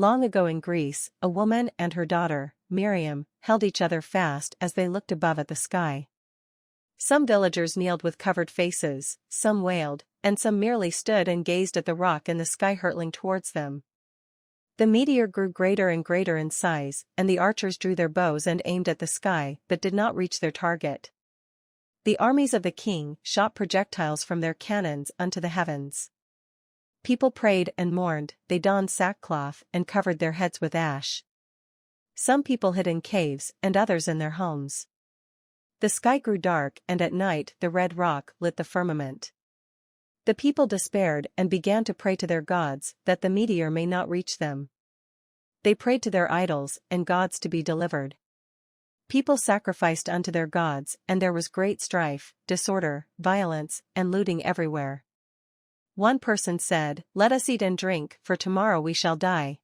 Long ago in Greece, a woman and her daughter, Miriam, held each other fast as they looked above at the sky. Some villagers kneeled with covered faces, some wailed, and some merely stood and gazed at the rock in the sky hurtling towards them. The meteor grew greater and greater in size, and the archers drew their bows and aimed at the sky but did not reach their target. The armies of the king shot projectiles from their cannons unto the heavens. People prayed and mourned, they donned sackcloth and covered their heads with ash. Some people hid in caves and others in their homes. The sky grew dark and at night the red rock lit the firmament. The people despaired and began to pray to their gods that the meteor may not reach them. They prayed to their idols and gods to be delivered. People sacrificed unto their gods, and there was great strife, disorder, violence, and looting everywhere. One person said, "Let us eat and drink, for tomorrow we shall die."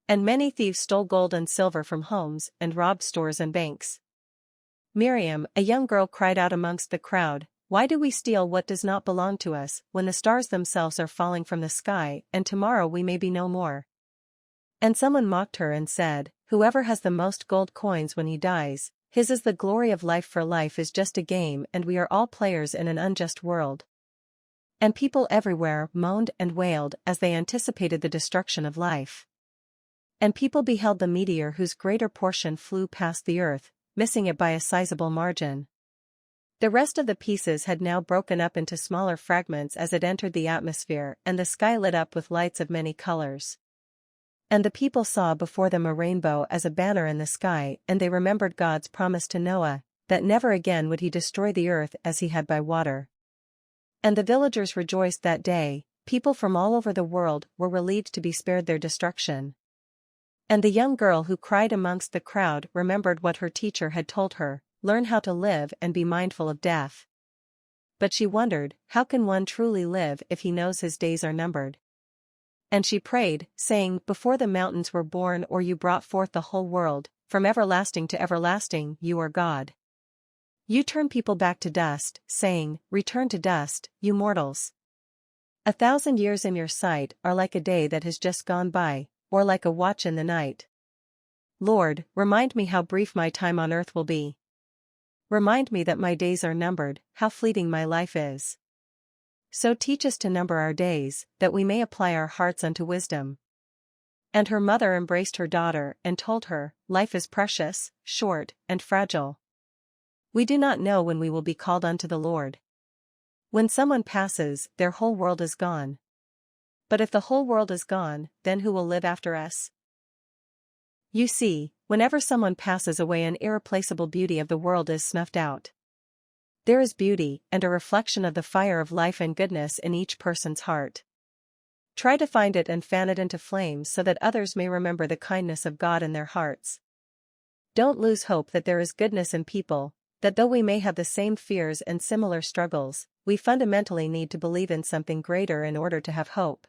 And many thieves stole gold and silver from homes and robbed stores and banks. Miriam, a young girl, cried out amongst the crowd, "Why do we steal what does not belong to us, when the stars themselves are falling from the sky, and tomorrow we may be no more?" And someone mocked her and said, "Whoever has the most gold coins when he dies, his is the glory of life, for life is just a game and we are all players in an unjust world." And people everywhere moaned and wailed as they anticipated the destruction of life. And people beheld the meteor whose greater portion flew past the earth, missing it by a sizable margin. The rest of the pieces had now broken up into smaller fragments as it entered the atmosphere, and the sky lit up with lights of many colors. And the people saw before them a rainbow as a banner in the sky, and they remembered God's promise to Noah, that never again would he destroy the earth as he had by water. And the villagers rejoiced that day. People from all over the world were relieved to be spared their destruction. And the young girl who cried amongst the crowd remembered what her teacher had told her, "Learn how to live and be mindful of death." But she wondered, how can one truly live if he knows his days are numbered? And she prayed, saying, "Before the mountains were born or you brought forth the whole world, from everlasting to everlasting you are God. You turn people back to dust, saying, Return to dust, you mortals. 1,000 years in your sight are like a day that has just gone by, or like a watch in the night. Lord, remind me how brief my time on earth will be. Remind me that my days are numbered, how fleeting my life is. So teach us to number our days, that we may apply our hearts unto wisdom." And her mother embraced her daughter and told her, "Life is precious, short, and fragile. We do not know when we will be called unto the Lord. When someone passes, their whole world is gone. But if the whole world is gone, then who will live after us?" You see, whenever someone passes away, an irreplaceable beauty of the world is snuffed out. There is beauty and a reflection of the fire of life and goodness in each person's heart. Try to find it and fan it into flames so that others may remember the kindness of God in their hearts. Don't lose hope that there is goodness in people, that though we may have the same fears and similar struggles, we fundamentally need to believe in something greater in order to have hope.